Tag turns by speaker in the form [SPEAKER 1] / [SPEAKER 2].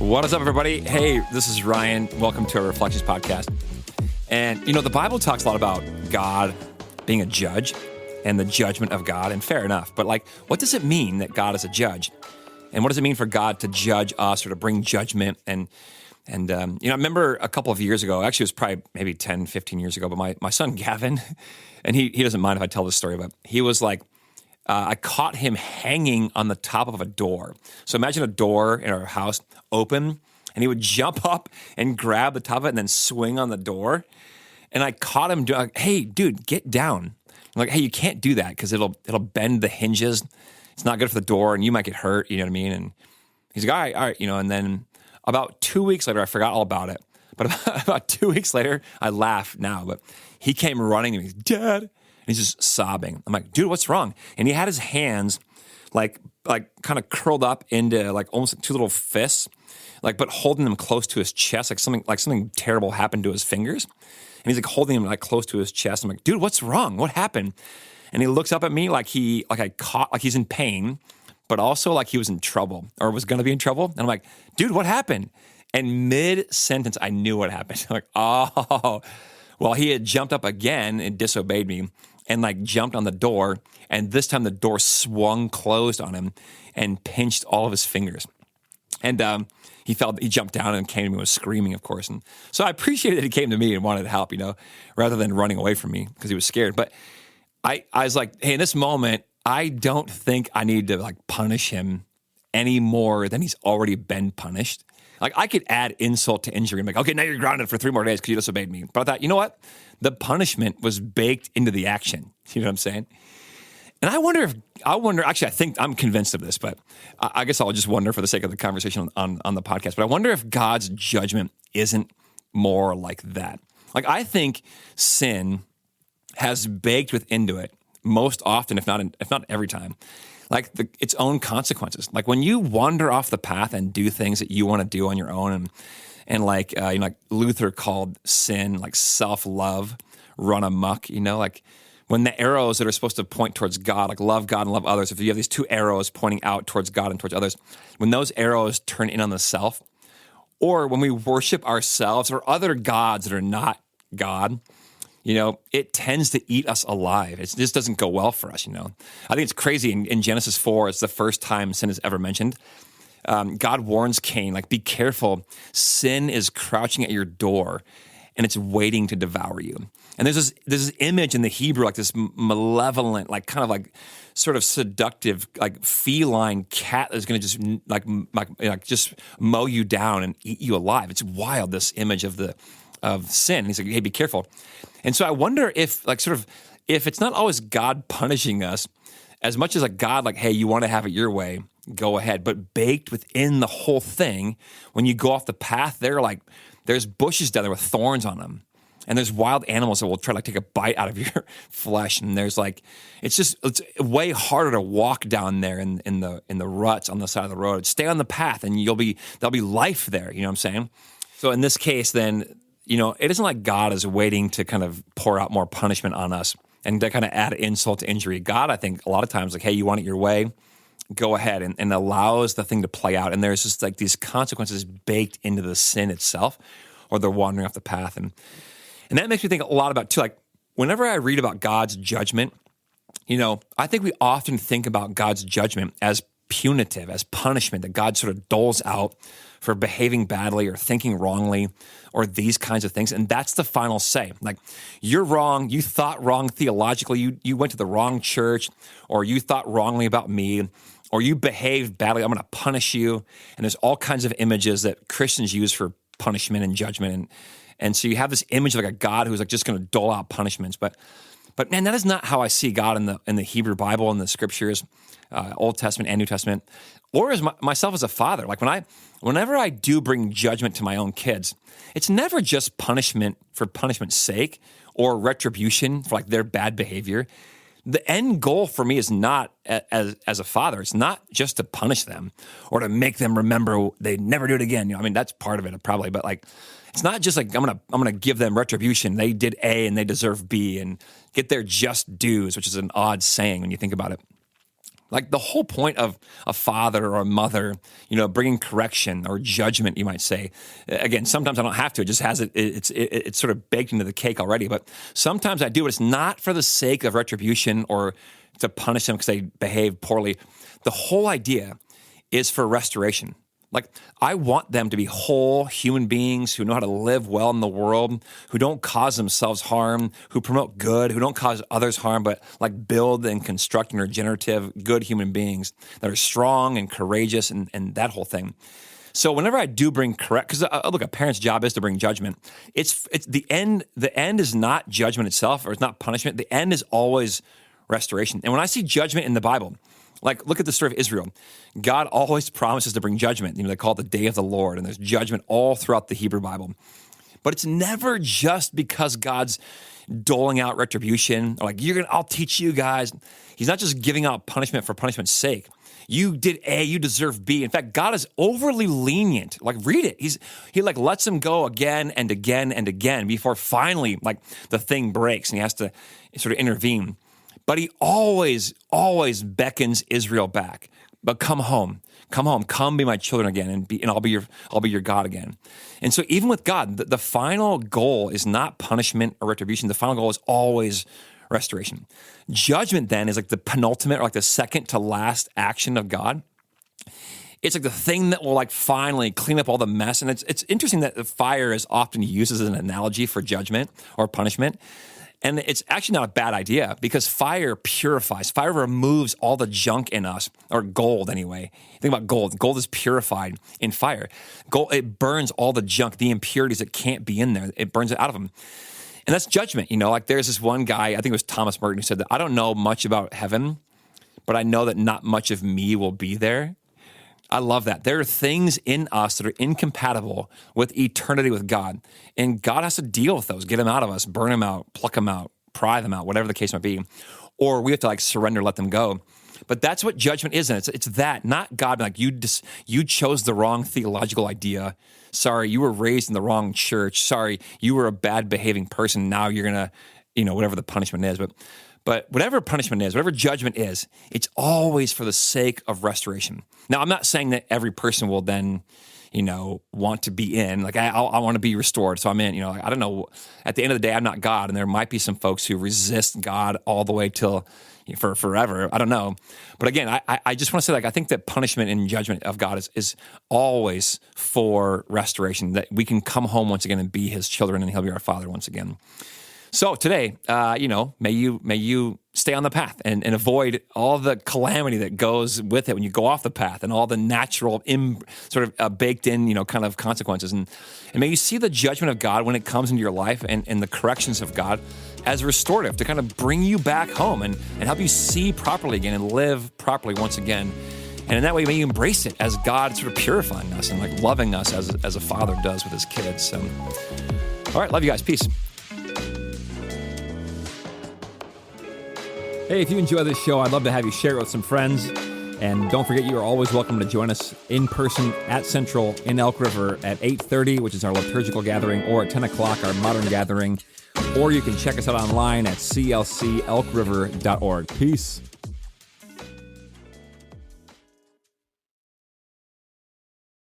[SPEAKER 1] What is up, everybody? Hey, this is Ryan. Welcome to our Reflections podcast. And, the Bible talks a lot about God being a judge and the judgment of God, and fair enough. But, what does it mean that God is a judge? And what does it mean for God to judge us or to bring judgment? And I remember a couple of years ago, actually it was probably maybe 10, 15 years ago, but my son Gavin, and he doesn't mind if I tell this story, but he was like, I caught him hanging on the top of a door. So imagine a door in our house open, and he would jump up and grab the top of it and then swing on the door. And I caught him doing, hey, dude, get down. I'm like, hey, you can't do that because it'll bend the hinges. It's not good for the door, and you might get hurt. You know what I mean? And he's like, all right. And then about 2 weeks later, I forgot all about it. But about 2 weeks later, I laugh now, but he came running and he's, Dad. And he's just sobbing. I'm like, dude, what's wrong? And he had his hands like kind of curled up into almost like two little fists, but holding them close to his chest, like something terrible happened to his fingers. And he's holding them close to his chest. I'm like, dude, what's wrong? What happened? And he looks up at me like he's in pain, but also like he was in trouble or was going to be in trouble. And I'm like, dude, what happened? And mid-sentence, I knew what happened. I'm like, oh, well, he had jumped up again and disobeyed me and jumped on the door. And this time the door swung closed on him and pinched all of his fingers. And he jumped down and came to me and was screaming, of course. And so I appreciated that he came to me and wanted to help, rather than running away from me because he was scared. But I was like, hey, in this moment, I don't think I need to punish him any more than he's already been punished. I could add insult to injury and be like, okay, now you're grounded for 3 more days because you disobeyed me. But I thought, you know what? The punishment was baked into the action. You know what I'm saying? And I wonder, actually, I think I'm convinced of this, but I guess I'll just wonder for the sake of the conversation on the podcast. But I wonder if God's judgment isn't more like that. I think sin has baked into it most often, if not every time, its own consequences. When you wander off the path and do things that you want to do on your own, and like Luther called sin self-love, run amok. When the arrows that are supposed to point towards God, love God and love others, if you have these 2 arrows pointing out towards God and towards others, when those arrows turn in on the self, or when we worship ourselves or other gods that are not God, it tends to eat us alive. It just doesn't go well for us, I think it's crazy. In Genesis 4, it's the first time sin is ever mentioned. God warns Cain, be careful. Sin is crouching at your door, and it's waiting to devour you. And there's this image in the Hebrew, this malevolent, sort of seductive, feline cat that's going to just just mow you down and eat you alive. It's wild, this image of sin. And he's like, hey, be careful. And so I wonder if if it's not always God punishing us as much as God, hey, you want to have it your way, go ahead. But baked within the whole thing, when you go off the path, there's bushes down there with thorns on them. And there's wild animals that will try to take a bite out of your flesh. And there's it's way harder to walk down there in the ruts on the side of the road. Stay on the path and there'll be life there. You know what I'm saying? So in this case, then, it isn't like God is waiting to kind of pour out more punishment on us and to kind of add insult to injury. God, I think, a lot of times, hey, you want it your way, go ahead, and allows the thing to play out. And there's just these consequences baked into the sin itself or the wandering off the path. And that makes me think a lot about, too, whenever I read about God's judgment, I think we often think about God's judgment as punitive, as punishment that God sort of doles out for behaving badly or thinking wrongly or these kinds of things. And that's the final say. You're wrong. You thought wrong theologically. You went to the wrong church, or you thought wrongly about me, or you behaved badly. I'm going to punish you. And there's all kinds of images that Christians use for punishment and judgment. And so you have this image of a God who's just going to dole out punishments. But man, that is not how I see God in the Hebrew Bible and the Scriptures, Old Testament and New Testament, or as myself as a father. Whenever I do bring judgment to my own kids, it's never just punishment for punishment's sake or retribution for their bad behavior. The end goal for me is not, as a father, it's not just to punish them or to make them remember they never do it again. That's part of it probably, but it's not just I'm gonna give them retribution. They did A and they deserve B and get their just dues, which is an odd saying when you think about it. Like the whole point of a father or a mother, bringing correction or judgment, you might say. Again, sometimes I don't have to. It just has it's sort of baked into the cake already. But sometimes I do. It's not for the sake of retribution or to punish them because they behave poorly. The whole idea is for restoration. Like, I want them to be whole human beings who know how to live well in the world, who don't cause themselves harm, who promote good, who don't cause others harm, but like build and construct and regenerative, good human beings that are strong and courageous and that whole thing. So whenever I do bring because look, a parent's job is to bring judgment. It's the end. The end is not judgment itself, or it's not punishment. The end is always restoration. And when I see judgment in the Bible, like, look at the story of Israel. God always promises to bring judgment. They call it the day of the Lord, and there's judgment all throughout the Hebrew Bible. But it's never just because God's doling out retribution, or like, I'll teach you guys. He's not just giving out punishment for punishment's sake. You did A, you deserve B. In fact, God is overly lenient. Like, read it. He lets them go again and again and again before finally, like, the thing breaks and he has to sort of intervene. But he always, always beckons Israel back. But come home, come be my children again, and I'll be your God again. And so even with God, the final goal is not punishment or retribution. The final goal is always restoration. Judgment then is like the penultimate, or like the second to last action of God. It's like the thing that will like finally clean up all the mess. And it's interesting that the fire is often used as an analogy for judgment or punishment. And it's actually not a bad idea because fire purifies. Fire removes all the junk in us, or gold anyway. Think about gold. Gold is purified in fire. Gold, it burns all the junk, the impurities that can't be in there. It burns it out of them. And that's judgment. Like, there's this one guy, I think it was Thomas Merton, who said that I don't know much about heaven, but I know that not much of me will be there. I love that. There are things in us that are incompatible with eternity with God, and God has to deal with those, get them out of us, burn them out, pluck them out, pry them out, whatever the case might be, or we have to like surrender, let them go. But that's what judgment is, and it's that, not God being like, you chose the wrong theological idea. Sorry, you were raised in the wrong church. Sorry, you were a bad behaving person. Now you're gonna, whatever the punishment is, But whatever punishment is, whatever judgment is, it's always for the sake of restoration. Now, I'm not saying that every person will then, want to be in. Like, I want to be restored, so I'm in. I don't know. At the end of the day, I'm not God, and there might be some folks who resist God all the way till for forever. I don't know. But again, I just want to say, like, I think that punishment and judgment of God is always for restoration, that we can come home once again and be his children, and he'll be our Father once again. So today, may you stay on the path and avoid all the calamity that goes with it when you go off the path, and all the natural, baked in, kind of consequences. And may you see the judgment of God when it comes into your life, and the corrections of God as restorative to kind of bring you back home and help you see properly again and live properly once again. And in that way, may you embrace it as God sort of purifying us and like loving us as a father does with his kids. So, all right, love you guys. Peace. Hey, if you enjoy this show, I'd love to have you share it with some friends. And don't forget, you are always welcome to join us in person at Central in Elk River at 8:30, which is our liturgical gathering, or at 10 o'clock, our modern gathering. Or you can check us out online at clcelkriver.org. Peace.